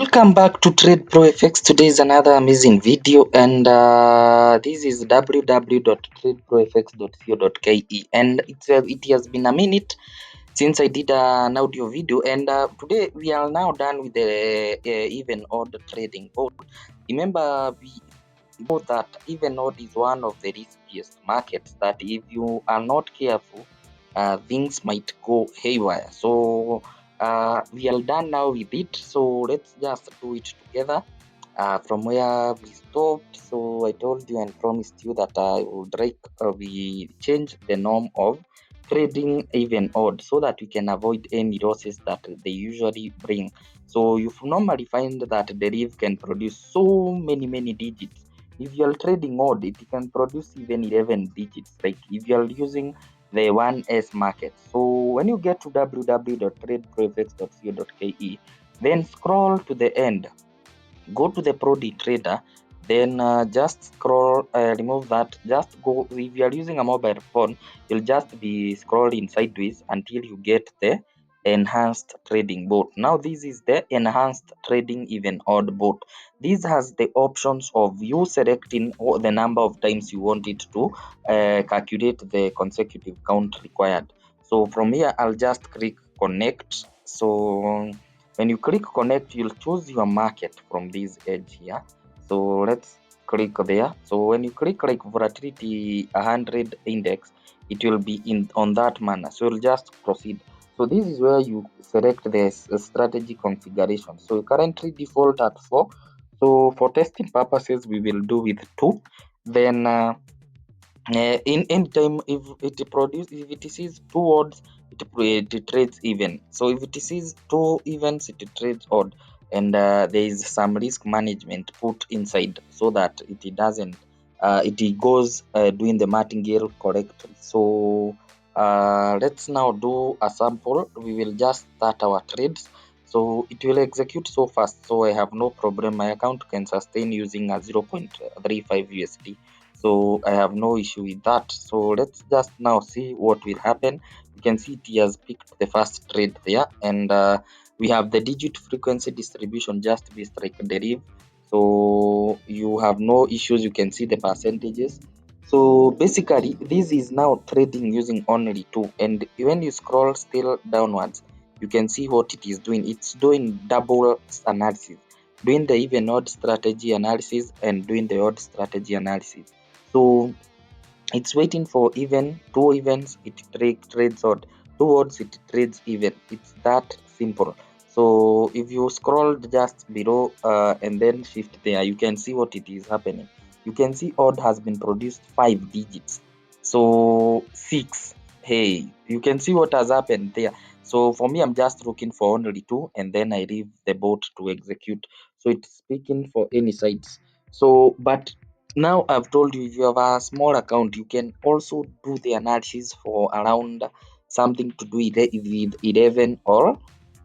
Welcome back to Trade Pro FX. Today is another amazing video, and this is www.tradeprofx.co.ke, and it has been a minute since I did an audio video, and today we are now done with the even odd trading board. Remember, we know that even odd is one of the riskiest markets. That if you are not careful, things might go haywire. So we are done now with it, so let's just do it together from where we stopped. So I told you and promised you that I would like we change the norm of trading even odd so that we can avoid any losses that they usually bring. So you normally find that Deriv can produce so many digits. If you are trading odd, it can produce even 11 digits, like if you are using the 1S market. So when you get to www.tradeprofx.co.ke, then scroll to the end, go to the Prodi trader, then just scroll, remove that, just go. If you are using a mobile phone, you'll just be scrolling sideways until you get the enhanced trading bot. Now this is the enhanced trading even odd bot. This has the options of you selecting the number of times you want it to calculate the consecutive count required. So from here I'll just click connect. So when you click connect, you'll choose your market from this edge here. So let's click there. So when you click like volatility 100 index, it will be in on that manner. So you'll just proceed. So this is where you select the strategy configuration. So currently default at 4. So for testing purposes, we will do with 2. Then in any time, if it sees two odds, it trades even. So if it sees two events, it trades odd, and there is some risk management put inside so that it doesn't it goes doing the martingale correctly. So let's now do a sample. We will just start our trades. So it will execute so fast, so I have no problem. My account can sustain using a 0.35 USD, so I have no issue with that. So let's just now see what will happen. You can see it has picked the first trade there, and we have the digit frequency distribution just based like Deriv. So you have no issues. You can see the percentages. So basically this is now trading using only 2, and when you scroll still downwards, you can see what it is doing. It's doing double analysis, doing the even odd strategy analysis and doing the odd strategy analysis. So it's waiting for even 2 events, it trades odd, 2 odds, it trades even. It's that simple. So if you scroll just below and then shift there, you can see what it is happening. You can see odd has been produced 5 digits, so 6. Hey, you can see what has happened there. So for me, I'm just looking for only 2, and then I leave the bot to execute. So it's speaking for any sides. So but now I've told you, if you have a small account, you can also do the analysis for around something to do with 11 or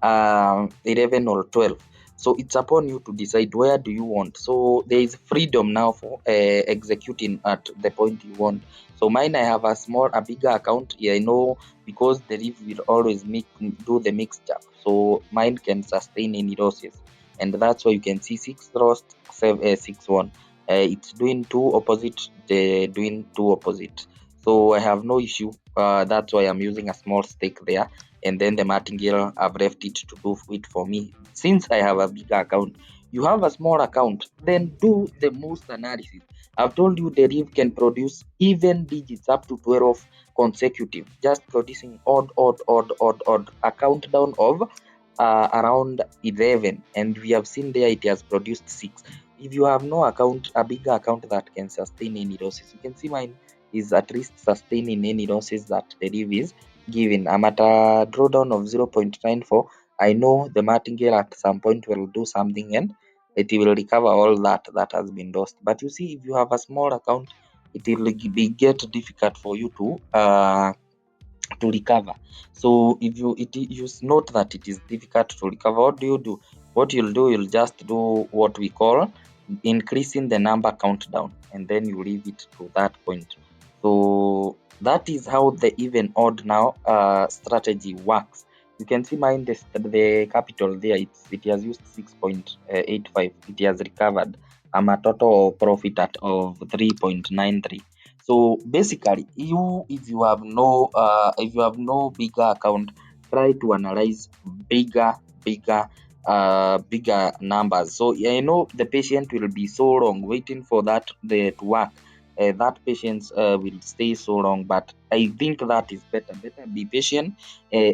11 or 12. So it's upon you to decide where do you want. So there is freedom now for executing at the point you want. So mine, I have a bigger account. Yeah, I know, because the Deriv will always do the mixture. So mine can sustain any losses, and that's why you can see 6 lost, 6 won. It's doing 2 opposite, they doing 2 opposite. So I have no issue. That's why I'm using a small stake there, and then the martingale, I've left it to do it for me. Since I have a bigger account, you have a small account, then do the most analysis. I've told you the Deriv can produce even digits up to 12 consecutive, just producing odd, a countdown of around 11, and we have seen there it has produced 6. If you have no account, a bigger account that can sustain any losses, you can see mine is at least sustaining any losses that the Deriv is giving. I'm at a drawdown of 0.94. I know the martingale at some point will do something, and it will recover all that has been lost. But you see, if you have a small account, it will be get difficult for you to recover. So if you note that it is difficult to recover, what do you do? What you'll do, you'll just do what we call increasing the number countdown, and then you leave it to that point. So that is how the even odd now strategy works. You can see mine, the capital there, it has used 6.85. It has recovered. I'm a total profit of 3.93. So basically, if you have no bigger account, try to analyze bigger, bigger, bigger numbers. So I know the patient will be so long waiting for that to work. That patience will stay so long, but I think that is better. Better be patient,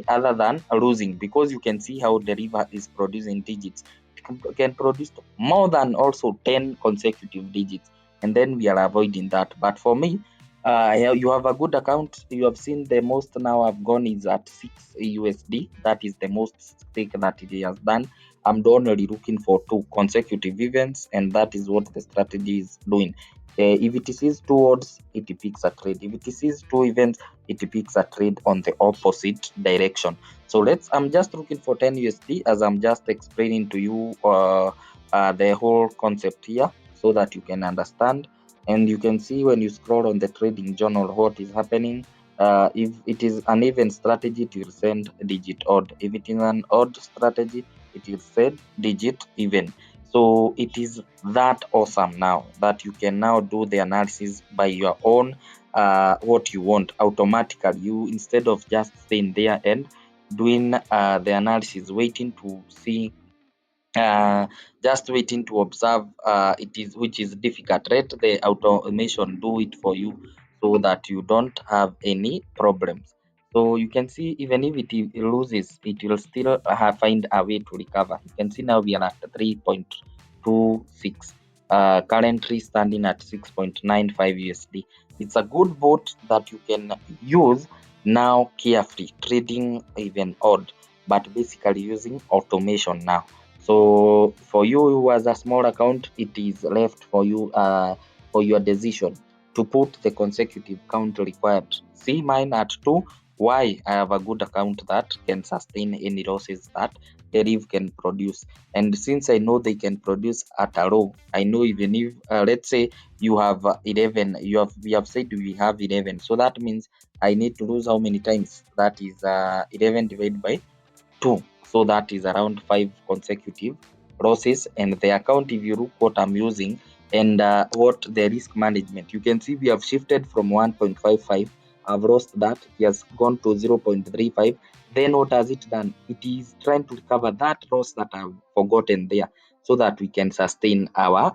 other than losing, because you can see how the river is producing digits. It can produce more than also 10 consecutive digits, and then we are avoiding that. But for me, you have a good account. You have seen the most now I've gone is at 6 USD. That is the most stake that it has done. I'm only looking for 2 consecutive events, and that is what the strategy is doing. If it sees 2 odds, it picks a trade. If it sees 2 events, it picks a trade on the opposite direction. So I'm just looking for 10 USD, as I'm just explaining to you the whole concept here, so that you can understand. And you can see when you scroll on the trading journal what is happening. If it is an even strategy, it will send digit odd. If it is an odd strategy, it will send digit even. So it is that awesome now that you can now do the analysis by your own, what you want automatically. You, instead of just staying there and doing the analysis, waiting to see, uh, just waiting to observe, it is, which is difficult. Let the automation do it for you, so that you don't have any problems. So you can see, even if it loses, it will still find a way to recover. You can see now we are at 3.26, currently standing at 6.95 USD. It's a good bot that you can use now carefully, trading even odd, but basically using automation now. So for you who has a small account, it is left for you, for your decision to put the consecutive count required. See mine at 2. Why? I have a good account that can sustain any losses that Deriv can produce. And since I know they can produce at a low, I know even if, let's say you have 11, we have said we have 11. So that means I need to lose how many times? That is 11 divided by 2. So that is around 5 consecutive losses. And the account, if you look what I'm using, and what the risk management, you can see we have shifted from 1.55. I've lost that. It has gone to 0.35. Then what has it done? It is trying to recover that loss that I've forgotten there, so that we can sustain our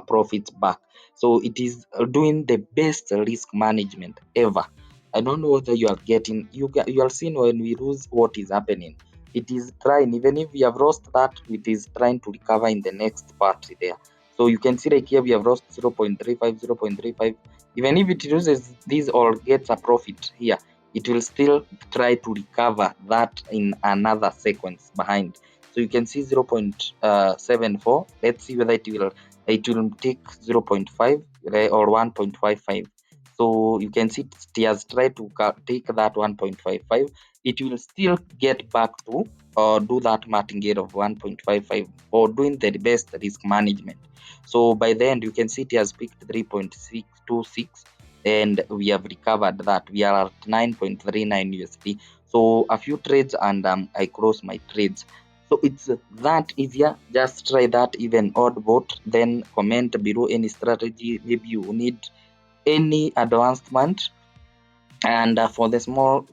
profits back. So it is doing the best risk management ever. I don't know whether you are getting, you are seeing when we lose what is happening. It is trying, even if we have lost that, it is trying to recover in the next part there. So you can see, like here we have lost 0.35, 0.35. Even if it loses this or gets a profit here, it will still try to recover that in another sequence behind. So you can see 0.74. Let's see whether it will take 0.5 or 1.55. So you can see it has tried to take that 1.55. It will still get back to, or do that martingale of 1.55 for doing the best risk management. So by the end, you can see it has picked 3.626, and we have recovered that. We are at 9.39 USD. So a few trades, and I close my trades. So it's that easier. Just try that, even odd bot. Then comment below any strategy. Maybe you need any advancement. And for the small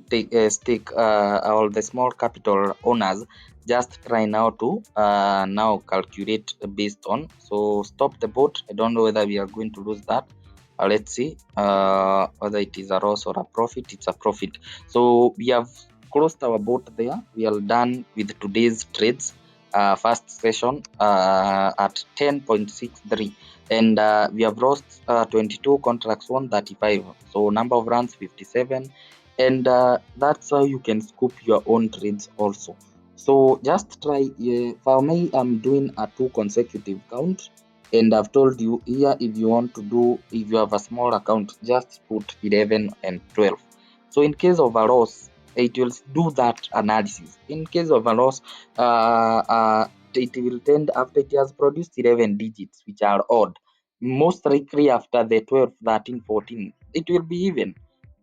stake, or the small capital owners, just try now to now calculate based on. So stop the bot. I don't know whether we are going to lose that. Let's see whether it is a loss or a profit. It's a profit. So we have closed our bot there. We are done with today's trades. First session at 10.63, and we have lost 22 contracts, 135. So number of runs 57, and that's how you can scoop your own trades also. So just try. For me, I'm doing a 2 consecutive count, and I've told you here, if you want to do, if you have a small account, just put 11 and 12. So in case of a loss, it will do that analysis. In case of a loss, it will tend, after it has produced 11 digits which are odd, most likely after the 12, 13, 14, it will be even.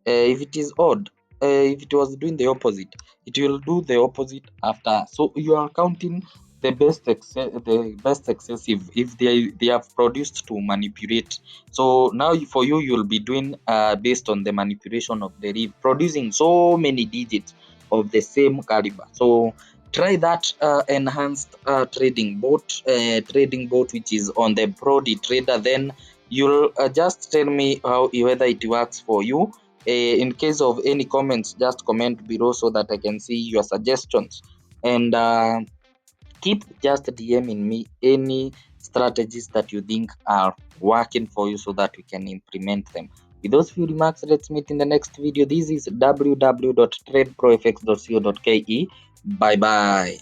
If it is odd, if it was doing the opposite, it will do the opposite after. So you are counting the best excessive if they have produced to manipulate. So now for you, you'll be doing based on the manipulation of the Deriv, producing so many digits of the same caliber. So try that enhanced trading bot which is on the Brody Trader. Then you'll just tell me how whether it works for you. In case of any comments, just comment below so that I can see your suggestions. And keep just DMing me any strategies that you think are working for you so that we can implement them. With those few remarks, let's meet in the next video. This is www.tradeprofx.co.ke. Bye bye.